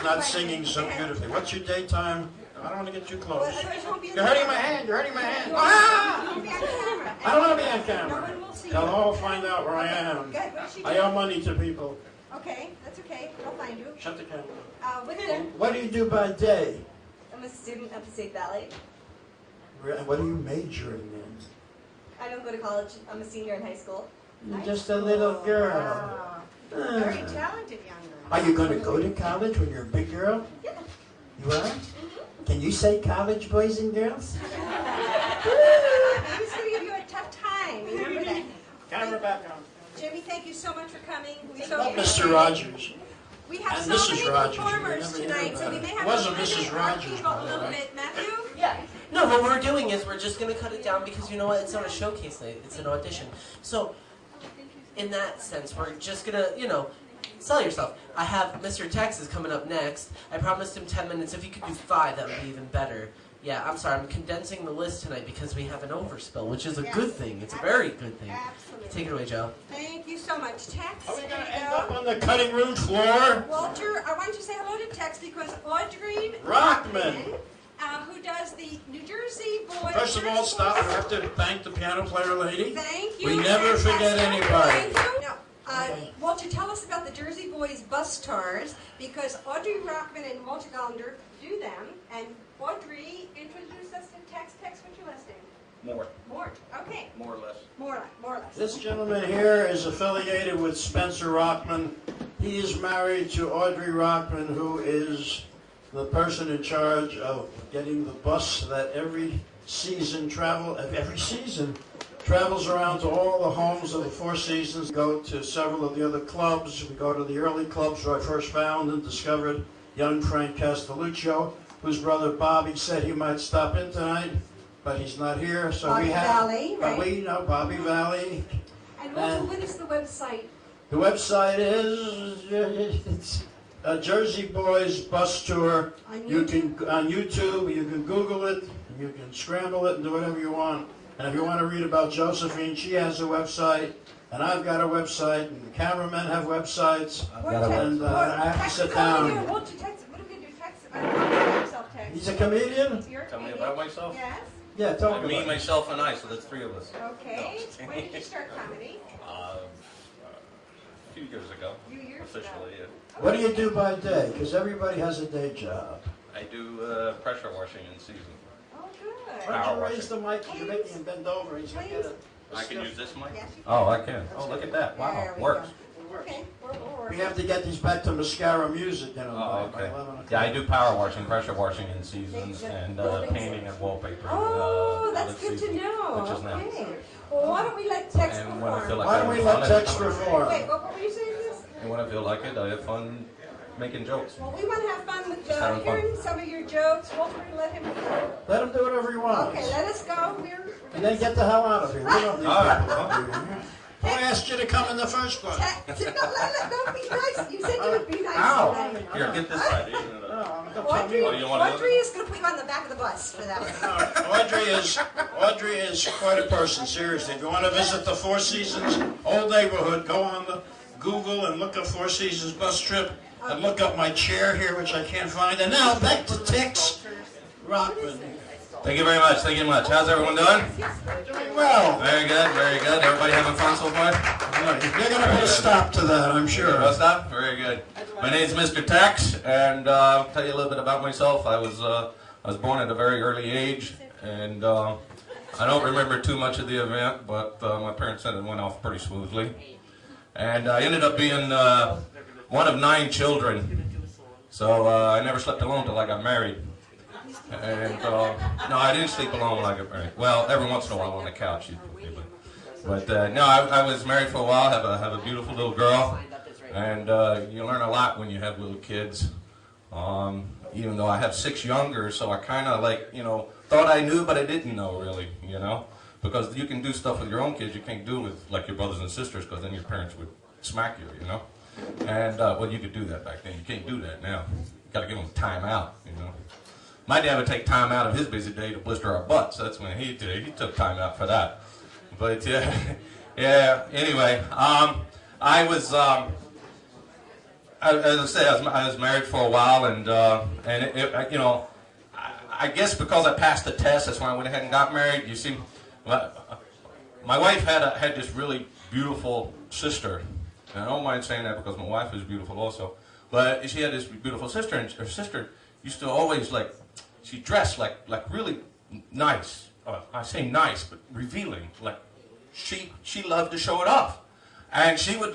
he's not singing so beautifully. What's your daytime? I don't want to get too close. You're hurting my hand. You're hurting my hand. Ah! I don't want to be on camera. They'll all find out where I am. I owe money to people. Okay, that's okay. I'll find you. Shut the camera. What do you do by day? I'm a student at the State Valley. What are you majoring in? I don't go to college. I'm a senior in high school. You're just a little girl. Wow. Very talented young girl. Are you going to go to college when you're a big girl? Yeah. You are? Can you say college, boys and girls? He's going to give you a tough time. Remember that. Camera back on. Jimmy, thank you so much for coming. Mr. Rogers. We have And so Mrs. many Rogers, performers you never tonight, hear so we about may it. have Wasn't to Mrs. Rogers, keep by up a the little way. bit. Matthew? Yeah. No, what we're doing is we're just going to cut it down because you know what? It's not a showcase night. It's an audition. So, in that sense, we're just going to, you know, sell yourself. I have Mr. Tex is coming up next. I promised him 10 minutes. If he could do 5, that would be even better. Yeah, I'm sorry. I'm condensing the list tonight because we have an overspill, which is a good thing. It's a very good thing. Absolutely. Take it away, Joe. Thank you so much. Tex, Are we going there to you end go. up on the cutting room floor? Walter, I want you to say hello to Tex because Audrey Rockman. Who does the New Jersey Boys. First of all, stop. We have to thank the piano player lady. Thank you. We never forget anybody. Thank you. Now, Walter, tell us about the Jersey Boys bus tours because Audrey Rockman and Walter Gollander do them. And Audrey introduced us to Tex. Tex, what's your last name? More. More. Okay. More or less. More or less. This gentleman here is affiliated with Spencer Rockman. He is married to Audrey Rockman, who is the person in charge of getting the bus that every season travels around to all the homes of the Four Seasons. Go to several of the other clubs. We go to the early clubs where I first found and discovered young Frank Castelluccio, whose brother Bobby said he might stop in tonight, but he's not here. So Bobby we have, Valley, but right? we know Bobby Valley. And Walter, what is the website? The website is it's a Jersey Boys bus tour. On You YouTube? can on YouTube. You can Google it. You can scramble it and do whatever you want. And if you want to read about Josephine, she has a website, and I've got a website, and the cameramen have websites. And I have to sit down. Walter, Tex, what are we going to do? Tex, about yourself, Tex. He's a comedian. You're a Tell me comedian? about myself? Yes. Yeah, tell me. Me, about it. myself, and I, so that's 3 of us. Okay. When did you start comedy? A few years ago. A few years ago. Officially, yeah. What do you do by day? Because everybody has a day job. I do pressure washing in season. Oh, good. Why don't you raise the mic? You're making him bend over. He's going to get it. I can use this mic? Yes, you can. Oh, I can. Oh, look at that. Wow, There we works. go. Okay, we're We working. have to get these back to mascara music, you know. Oh, by okay. 11 o'clock. Yeah, I do power washing, pressure washing in seasons, and painting and wallpaper. Oh, that's this good to season, know. Which is now. Okay. Well, why don't we let Tex And when I feel perform? like Why don't we let Tex perform? Wait, what were you saying, Liz? And when I feel like it, I have fun making jokes. Well, we want to have fun with Just having fun. hearing some of your jokes. Walter, let him go. Let him do whatever he wants. Okay, let us go. And then get the hell out of here. We don't need All right. people. Who asked you to come in the first place? Don't be nice. You said you would be nice Ow! tonight. Here, get this side. No, don't tell me Audrey, what- you wanna do Audrey is going to put you on the back of the bus for that one. Audrey is quite a person, seriously. If you want to visit the Four Seasons old neighborhood, go on the Google and look up Four Seasons bus trip and look up my chair here, which I can't find. And now back to Tex Rockman. Thank you very much. Thank you much. How's everyone doing? Doing well. Very good. Very good. Everybody having fun so far? You're going to put a stop to that, I'm sure. What's up? Very good. My name's Mr. Tex, and I'll tell you a little bit about myself. I was born at a very early age, and I don't remember too much of the event, but my parents said it went off pretty smoothly. And I ended up being one of 9 children, so I never slept alone till I got married. And no, I didn't sleep alone when I got married. Well, every once in a while on the couch, but no, I was married for a while. Have a beautiful little girl, and you learn a lot when you have little kids. Even though I have 6 younger, so I kind of thought I knew, but I didn't know really, because you can do stuff with your own kids you can't do with like your brothers and sisters, because then your parents would smack you, And well, you could do that back then. You can't do that now. You got to give them time out, My dad would take time out of his busy day to blister our butts. That's when he did it. He took time out for that. But yeah. Anyway, I was as I say, I was married for a while, and you know, I guess because I passed the test, that's why I went ahead and got married. You see, my wife had this really beautiful sister, and I don't mind saying that because my wife is beautiful also. But she had this beautiful sister, and her sister used to always she dressed like really nice. I say nice, but revealing. Like she loved to show it off, and she would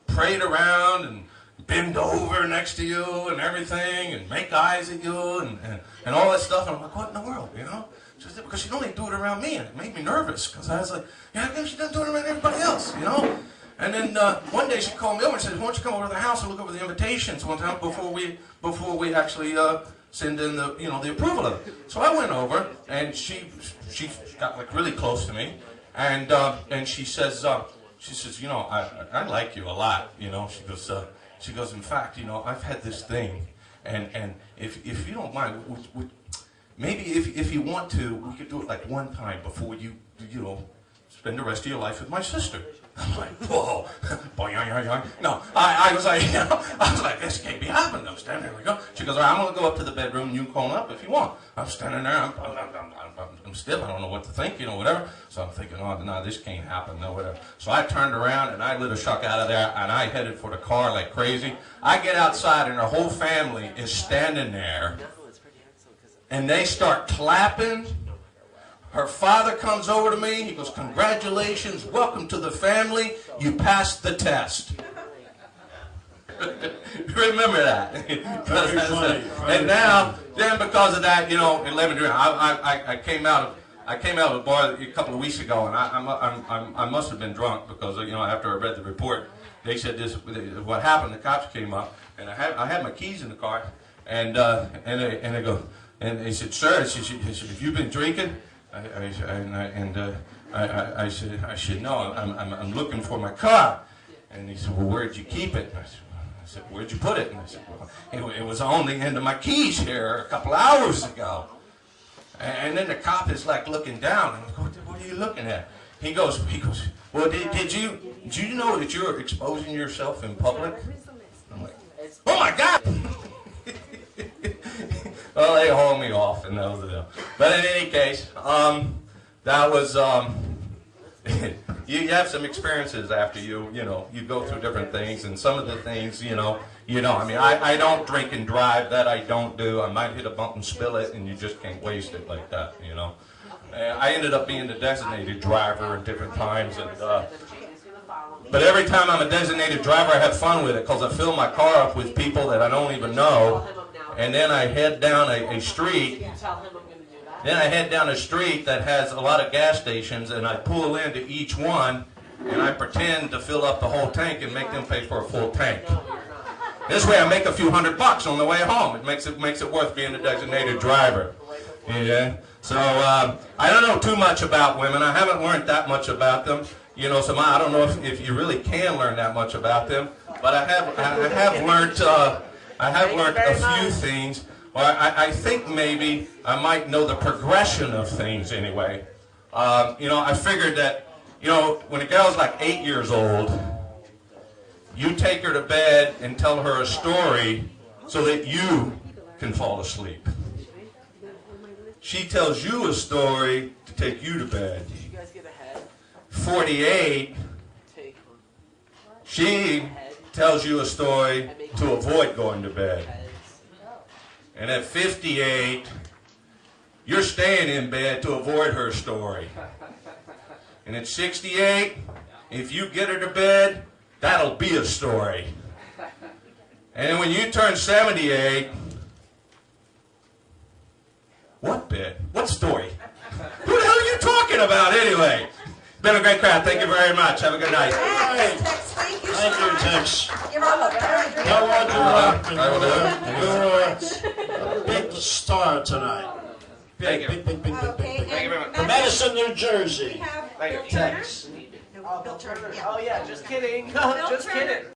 parade around and bend over next to you and everything, and make eyes at you and all that stuff. And I'm like, what in the world, you know? She said, because she'd only do it around me, and it made me nervous because I was like, yeah, I guess she doesn't do it around everybody else, you know? And then one day she called me over and said, why don't you come over to the house and look over the invitations one time before we actually send in the approval of it. So I went over, and she got really close to me, and she says, you know, I like you a lot, you know. She goes, in fact, you know, I've had this thing, and if you don't mind, maybe if you want to, we could do it like one time before you spend the rest of your life with my sister. I'm like, whoa, no, I was like, this can't be happening. I'm standing there, she goes, all right, I'm gonna go up to the bedroom, and you can call up if you want. I'm standing there, I'm stiff, I don't know what to think, you know, whatever. So I'm thinking, oh, no, this can't happen, no, whatever. So I turned around, and I lit a shuck out of there, and I headed for the car like crazy. I get outside, and her whole family is standing there, and they start clapping. Her father comes over to me. He goes, congratulations, welcome to the family. You passed the test. Remember that. Very funny. And now, then because of that, you know, in Lemon Drink, I came out of the bar a couple of weeks ago, and I must have been drunk because, you know, after I read the report, they said this. What happened? The cops came up, and I had my keys in the car, and they go, and they said, sir, they said, have you been drinking? I said, no, I'm looking for my car. And he said, well, where'd you keep it? And I said, where'd you put it? And I said, well, it was on the end of my keys here a couple hours ago. And then the cop is looking down, and I go, what are you looking at? He goes, well, did you know that you're exposing yourself in public? I'm like, oh my God! Well, they hauled me off, and that was it. But in any case, that was, you have some experiences after you go through different things, and some of the things, I mean, I don't drink and drive, that I don't do. I might hit a bump and spill it, and you just can't waste it like that, you know. I ended up being the designated driver at different times, and, but every time I'm a designated driver, I have fun with it, because I fill my car up with people that I don't even know. And then I head down a street. Then I head down a street that has a lot of gas stations, and I pull into each one, and I pretend to fill up the whole tank and make them pay for a full tank. This way, I make a few $100 on the way home. It makes it worth being a designated driver. Yeah. So I don't know too much about women. I haven't learned that much about them. You know, so I don't know if you really can learn that much about them. But I have learned. I have learned a few things, or I think maybe I might know the progression of things anyway. I figured that, when a girl's like 8 years old, you take her to bed and tell her a story so that you can fall asleep. She tells you a story to take you to bed. 48, she tells you a story to avoid going to bed. And at 58, you're staying in bed to avoid her story. And at 68, if you get her to bed, that'll be a story. And then when you turn 78, what bed? What story? Who the hell are you talking about anyway? Been a great crowd. Thank you very much. Have a good night. Thank you so much. Tex. You're welcome. You're a big star tonight. Thank you. Big. Okay, Thank you very much. and Madison, New we Jersey. have Thank Bill you. Turner. Tex. No, Bill Turner, yeah. Oh yeah, just kidding. Bill Just Turner. kidding.